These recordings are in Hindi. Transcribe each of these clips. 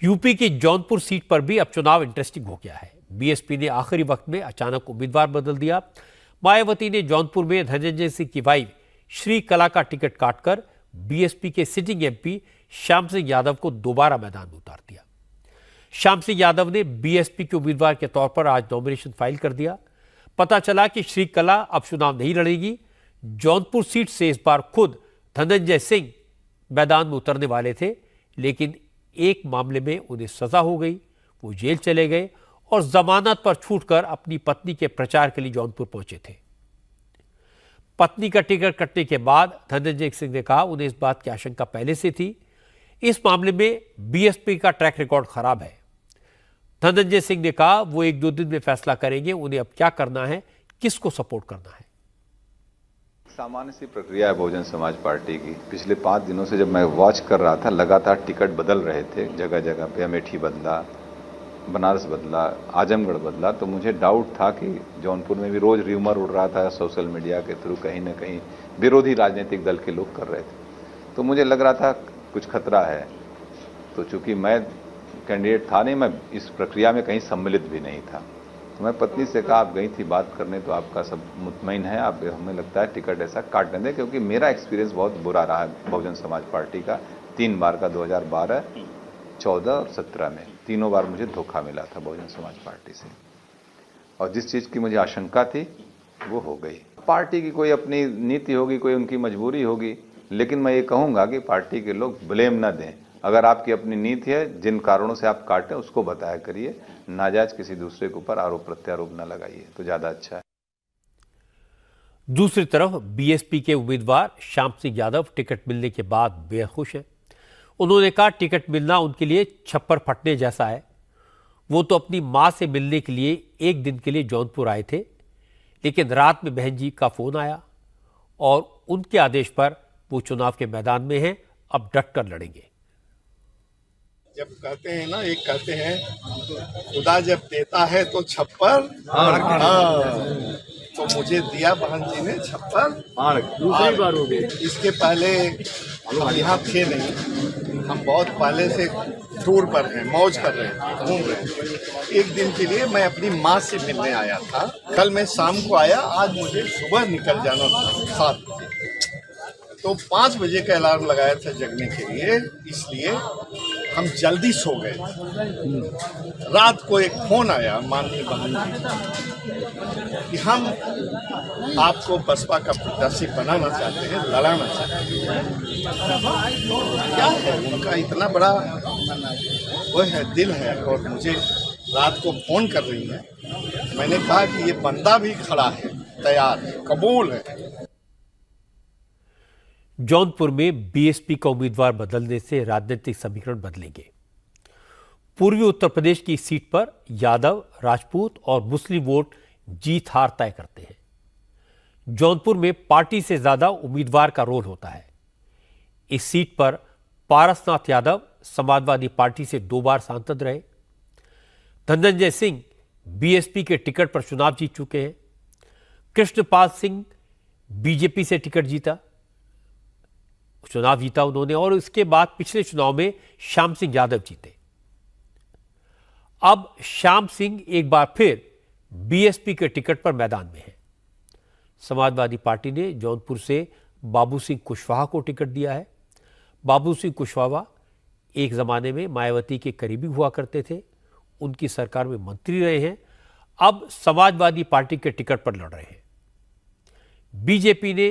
यूपी की जौनपुर सीट पर भी अब चुनाव इंटरेस्टिंग हो गया है। बीएसपी ने आखिरी वक्त में अचानक उम्मीदवार बदल दिया। मायावती ने जौनपुर में धनंजय सिंह की वाइफ श्री कला का टिकट काटकर बीएसपी के सिटिंग एमपी श्याम सिंह यादव को दोबारा मैदान में उतार दिया। श्याम सिंह यादव ने बीएसपी के उम्मीदवार के तौर पर आज नॉमिनेशन फाइल कर दिया। पता चला कि श्री कला अब चुनाव नहीं लड़ेगी। जौनपुर सीट से इस बार खुद धनंजय सिंह मैदान में उतरने वाले थे, लेकिन एक मामले में उन्हें सजा हो गई। वो जेल चले गए और जमानत पर छूटकर अपनी पत्नी के प्रचार के लिए जौनपुर पहुंचे थे। पत्नी का टिकट कटने के बाद धनंजय सिंह ने कहा उन्हें इस बात की आशंका पहले से थी। इस मामले में बीएसपी का ट्रैक रिकॉर्ड खराब है। धनंजय सिंह ने कहा वो 1-2 दिन में फैसला करेंगे उन्हें अब क्या करना है, किसको सपोर्ट करना है। सामान्य सी प्रक्रिया है बहुजन समाज पार्टी की। पिछले 5 दिनों से जब मैं वॉच कर रहा था, लगातार टिकट बदल रहे थे, जगह जगह पे अमेठी बदला, बनारस बदला, आजमगढ़ बदला, तो मुझे डाउट था कि जौनपुर में भी रोज र्यूमर उड़ रहा था सोशल मीडिया के थ्रू, कहीं ना कहीं विरोधी राजनीतिक दल के लोग कर रहे थे, तो मुझे लग रहा था कुछ खतरा है। तो चूंकि मैं कैंडिडेट था नहीं, मैं इस प्रक्रिया में कहीं सम्मिलित भी नहीं था, तो मैं पत्नी से कहा आप गई थी बात करने तो आपका सब मुतमईन है, आप हमें लगता है टिकट ऐसा काट दें, क्योंकि मेरा एक्सपीरियंस बहुत बुरा रहा है बहुजन समाज पार्टी का 3 बार का, 2012, 14 और 17 में 3 बार मुझे धोखा मिला था बहुजन समाज पार्टी से, और जिस चीज़ की मुझे आशंका थी वो हो गई। पार्टी की कोई अपनी नीति होगी, कोई उनकी मजबूरी होगी, लेकिन मैं ये कहूँगा कि पार्टी के लोग ब्लेम न दें। अगर आपकी अपनी नीति है, जिन कारणों से आप काटें उसको बताया करिए, नाजायज किसी दूसरे के ऊपर आरोप प्रत्यारोप न लगाइए, तो ज्यादा अच्छा है। दूसरी तरफ बीएसपी के उम्मीदवार श्याम सिंह यादव टिकट मिलने के बाद बेहद खुश हैं। उन्होंने कहा टिकट मिलना उनके लिए छप्पर फटने जैसा है। वो तो अपनी मां से मिलने के लिए 1 दिन के लिए जौनपुर आए थे, लेकिन रात में बहन जी का फोन आया और उनके आदेश पर वो चुनाव के मैदान में हैं, अब डट कर लड़ेंगे। जब कहते हैं ना, एक कहते हैं खुदा जब देता है तो छप्पर, तो मुझे दिया बहन जी ने छप्पर। दूसरी बार हो गई। इसके पहले हम यहाँ थे नहीं, हम बहुत पहले से टूर पर हैं, मौज कर रहे हैं, घूम रहे हैं। 1 दिन के लिए मैं अपनी माँ से मिलने आया था। कल मैं शाम को आया, आज मुझे सुबह निकल जाना था 7 बजे, तो 5 बजे का अलार्म लगाया था जगने के लिए, इसलिए हम जल्दी सो गए। रात को एक फोन आया माननीय बहन जी कि हम आपको बसपा का प्रत्याशी बनाना चाहते हैं, लड़ाना चाहते हैं। क्या है उनका इतना बड़ा वो है, दिल है, और मुझे रात को फोन कर रही है। मैंने कहा कि ये बंदा भी खड़ा है, तैयार है, कबूल है। जौनपुर में बीएसपी का उम्मीदवार बदलने से राजनीतिक समीकरण बदलेंगे। पूर्वी उत्तर प्रदेश की सीट पर यादव, राजपूत और मुस्लिम वोट जीत हार तय करते हैं। जौनपुर में पार्टी से ज्यादा उम्मीदवार का रोल होता है। इस सीट पर पारसनाथ यादव समाजवादी पार्टी से 2 बार सांसद रहे। धनंजय सिंह बीएसपी के टिकट पर चुनाव जीत चुके हैं। कृष्णपाल सिंह बीजेपी से टिकट चुनाव जीता उन्होंने, और इसके बाद पिछले चुनाव में श्याम सिंह यादव जीते। अब श्याम सिंह एक बार फिर बीएसपी के टिकट पर मैदान में है। समाजवादी पार्टी ने जौनपुर से बाबू सिंह कुशवाहा को टिकट दिया है। बाबू सिंह कुशवाहा एक जमाने में मायावती के करीबी हुआ करते थे, उनकी सरकार में मंत्री रहे हैं, अब समाजवादी पार्टी के टिकट पर लड़ रहे हैं। बीजेपी ने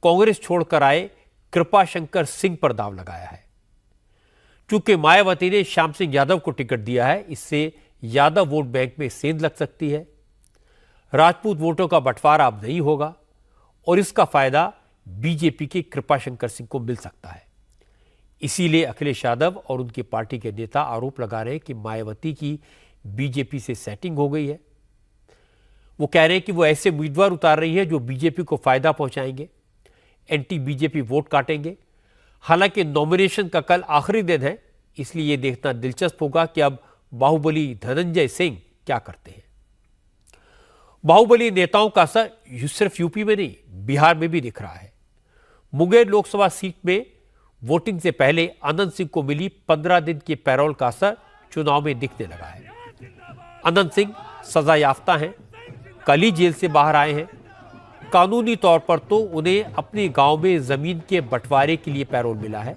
कांग्रेस छोड़कर आए कृपाशंकर सिंह पर दांव लगाया है। चूंकि मायावती ने श्याम सिंह यादव को टिकट दिया है, इससे यादव वोट बैंक में सेंध लग सकती है। राजपूत वोटों का बंटवारा अब नहीं होगा और इसका फायदा बीजेपी के कृपाशंकर सिंह को मिल सकता है। इसीलिए अखिलेश यादव और उनकी पार्टी के नेता आरोप लगा रहे हैं कि मायावती की बीजेपी से सेटिंग हो गई है। वो कह रहे हैं कि वो ऐसे उम्मीदवार उतार रही है जो बीजेपी को फायदा पहुंचाएंगे, एंटी बीजेपी वोट काटेंगे। हालांकि नॉमिनेशन का कल आखिरी दिन है, इसलिए यह देखना दिलचस्प होगा कि अब बाहुबली धनंजय सिंह क्या करते हैं। बाहुबली नेताओं का असर सिर्फ यूपी में नहीं, बिहार में भी दिख रहा है। मुंगेर लोकसभा सीट में वोटिंग से पहले अनंत सिंह को मिली 15 दिन की पैरोल का असर चुनाव में दिखने लगा है। अनंत सिंह सजा याफ्ता हैं, कल ही जेल से बाहर आए हैं। कानूनी तौर पर तो उन्हें अपने गांव में जमीन के बंटवारे के लिए पैरोल मिला है,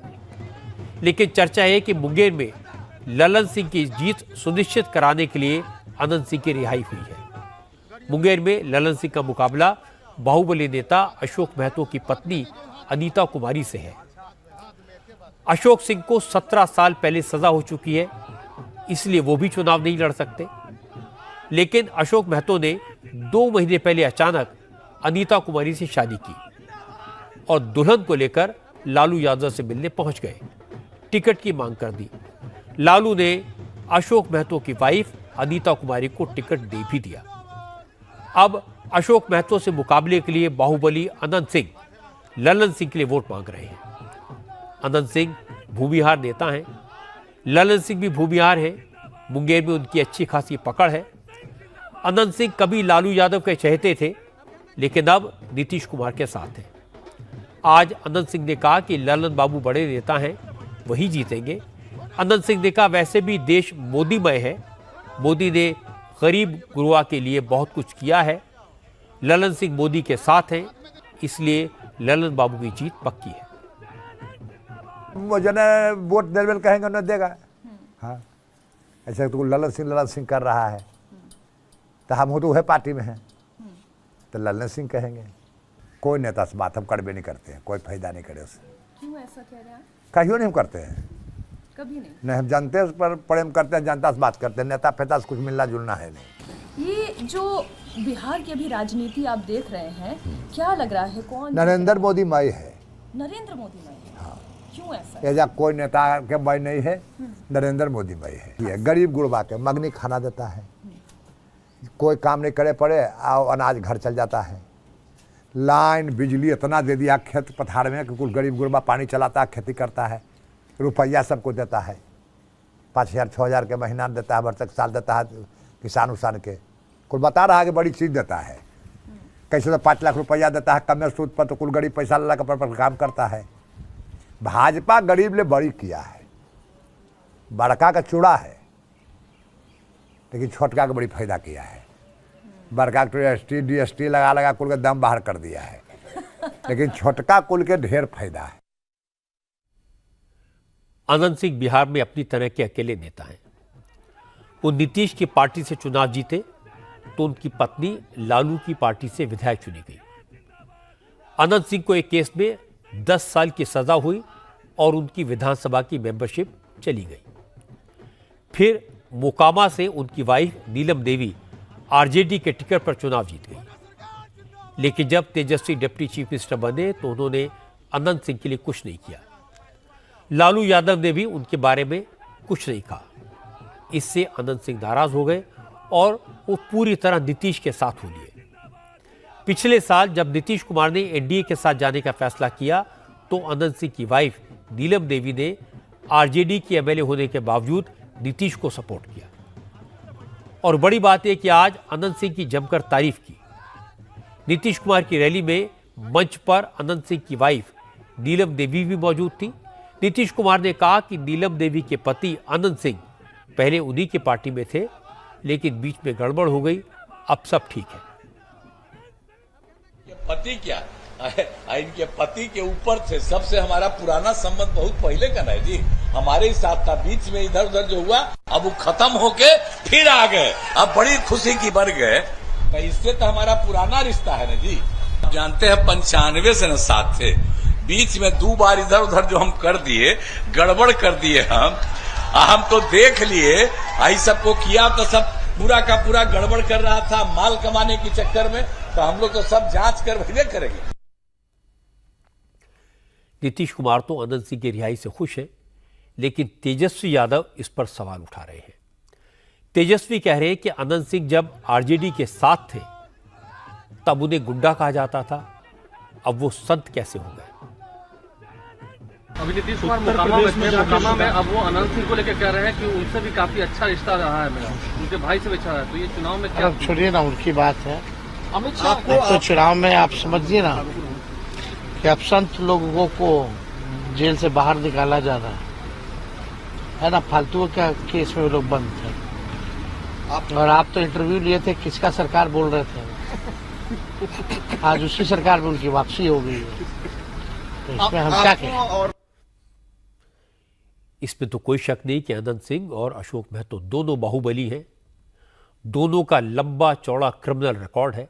लेकिन चर्चा है कि मुंगेर में ललन सिंह की जीत सुनिश्चित कराने के लिए अनंत सिंह की रिहाई हुई है। मुंगेर में ललन सिंह का मुकाबला बाहुबली नेता अशोक महतो की पत्नी अनीता कुमारी से है। अशोक सिंह को 17 साल पहले सजा हो चुकी है, इसलिए वो भी चुनाव नहीं लड़ सकते। लेकिन अशोक महतो ने 2 महीने पहले अचानक अनीता कुमारी से शादी की और दुल्हन को लेकर लालू यादव से मिलने पहुंच गए। टिकट की मांग कर दी। लालू ने अशोक महतो की वाइफ अनीता कुमारी को टिकट दे भी दिया। अब अशोक महतो से मुकाबले के लिए बाहुबली अनंत सिंह ललन सिंह के लिए वोट मांग रहे हैं। अनंत सिंह भूमिहार नेता हैं, ललन सिंह भी भूमिहार हैं। मुंगेर में उनकी अच्छी खासी पकड़ है। अनंत सिंह कभी लालू यादव के चहेते थे, लेकिन अब नीतीश कुमार के साथ हैं। आज अनंत सिंह ने कहा कि ललन बाबू बड़े नेता हैं, वही जीतेंगे। अनंत सिंह ने कहा वैसे भी देश मोदीमय है, मोदी ने गरीब गुरुआ के लिए बहुत कुछ किया है। ललन सिंह मोदी के साथ हैं, इसलिए ललन बाबू की जीत पक्की है। जने वोट देवेल कहेंगे उन्हें देगा। हाँ, ऐसा तो ललन सिंह कर रहा है, तो हम तो वह पार्टी में हैं, तो ललन सिंह कहेंगे। कोई नेता से बात हम कड़बे नहीं करते हैं, कोई फायदा नहीं करे उससे। क्यों ऐसा कह रहे हैं? कहियो नहीं हम करते हैं, कभी नहीं। नहीं, हम जनता पर प्रेम करते हैं, जनता से बात करते हैं, नेता फेता से कुछ मिलना जुलना है नहीं। ये जो बिहार की अभी राजनीति आप देख रहे हैं, क्या लग रहा है कौन? नरेंद्र मोदी मई है। नरेंद्र मोदी मई है। हाँ। क्यों ऐसा? ऐसा कोई नेता के मई नहीं है, नरेंद्र मोदी मई है। ये गरीब गुरबा के मगनी खाना देता है, कोई काम नहीं करे पड़े, आओ अनाज घर चल जाता है। लाइन बिजली इतना दे दिया खेत पथार में कि कुछ गरीब गुरबा पानी चलाता है, खेती करता है। रुपया सबको देता है, 5,000 6,000 के महीना देता है, वर्षक साल देता है किसान उसान के। कुल बता रहा है कि बड़ी चीज़ देता है। कैसे तो 5 लाख रुपया देता है कम सूद पर, तो कुल गरीब पैसा ला के पर काम करता है। भाजपा गरीब ले बड़ी किया है, बड़का का चूड़ा है, लेकिन छोटका का बड़ी फायदा किया है। बड़का तो DST लगा कुल का दम बाहर कर दिया है, लेकिन छोटका कुल के ढेर फायदा है। अनंत सिंह बिहार में अपनी तरह के अकेले नेता हैं। वो नीतीश की पार्टी से चुनाव जीते तो उनकी पत्नी लालू की पार्टी से विधायक चुनी गई। अनंत सिंह को एक केस में 10 साल की सजा हुई और उनकी विधानसभा की मेंबरशिप चली गई। फिर मोकामा से उनकी वाइफ नीलम देवी आरजेडी के टिकट पर चुनाव जीत गई। लेकिन जब तेजस्वी डिप्टी चीफ मिनिस्टर बने तो उन्होंने अनंत सिंह के लिए कुछ नहीं किया। लालू यादव ने भी उनके बारे में कुछ नहीं कहा। इससे अनंत सिंह नाराज हो गए और वो पूरी तरह नीतीश के साथ हो लिए। पिछले साल जब नीतीश कुमार ने एनडीए के साथ जाने का फैसला किया तो अनंत सिंह की वाइफ नीलम देवी ने आरजेडी की एमएलए होने के बावजूद नीतीश को सपोर्ट किया। और बड़ी बात यह कि आज अनंत सिंह की जमकर तारीफ की। नीतीश कुमार की रैली में मंच पर अनंत सिंह की वाइफ नीलम देवी भी मौजूद थी। नीतीश कुमार ने कहा कि नीलम देवी के पति अनंत सिंह पहले उन्हीं की पार्टी में थे, लेकिन बीच में गड़बड़ हो गई, अब सब ठीक है। ये पति क्या, इनके पति के ऊपर से सबसे हमारा पुराना संबंध बहुत पहले का है जी, हमारे ही साथ था। बीच में इधर उधर जो हुआ, अब वो खत्म होके फिर आ गए, अब बड़ी खुशी की बढ़ गए। तो इससे तो हमारा पुराना रिश्ता है ना जी। जानते हैं 95 से न साथ थे, बीच में 2 बार इधर उधर जो हम कर दिए, गड़बड़ कर दिए हम तो देख लिए। आई सबको किया तो सब पूरा का पूरा गड़बड़ कर रहा था माल कमाने के चक्कर में, तो हम लोग तो सब जांच कर भैया करेंगे। नीतीश कुमार तो अनंत सिंह की रिहाई से खुश है, लेकिन तेजस्वी यादव इस पर सवाल उठा रहे हैं। तेजस्वी कह रहे हैं कि अनंत सिंह जब आरजेडी के साथ थे तब उन्हें गुंडा कहा जाता था, अब वो संत कैसे हो गए। अभी नीतीश कुमार मोकामा में अब वो अनंत सिंह को लेकर कह रहे हैं कि उनसे भी काफी अच्छा रिश्ता रहा है मेरा, उनके भाई से भी अच्छा है। तो ये चुनाव में क्या, छोड़िए ना उनकी बात है। तो चुनाव में आप समझिए ना कि अब संत लोगों को जेल से बाहर निकाला जाना है ना, फालतू का केस में वो लोग बंद थे। और आप तो इंटरव्यू लिए थे, किसका सरकार बोल रहे थे, आज उसी सरकार में उनकी वापसी हो गई है, तो इसमें हम क्या कहें। इसमें तो कोई शक नहीं कि अनंत सिंह और अशोक महतो दोनों बाहुबली हैं। दोनों का लंबा चौड़ा क्रिमिनल रिकॉर्ड है,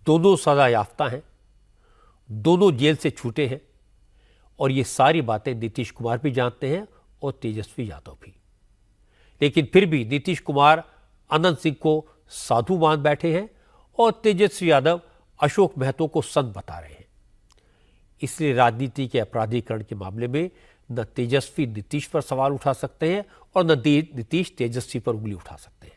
दोनों सजा याफ्ता हैं, दोनों जेल से छूटे हैं, और ये सारी बातें नीतीश कुमार भी जानते हैं और तेजस्वी यादव भी। लेकिन फिर भी नीतीश कुमार अनंत सिंह को साधु मान बैठे हैं और तेजस्वी यादव अशोक महतो को संत बता रहे हैं। इसलिए राजनीति के अपराधीकरण के मामले में न तेजस्वी नीतीश पर सवाल उठा सकते हैं और न नीतीश तेजस्वी पर उंगली उठा सकते हैं।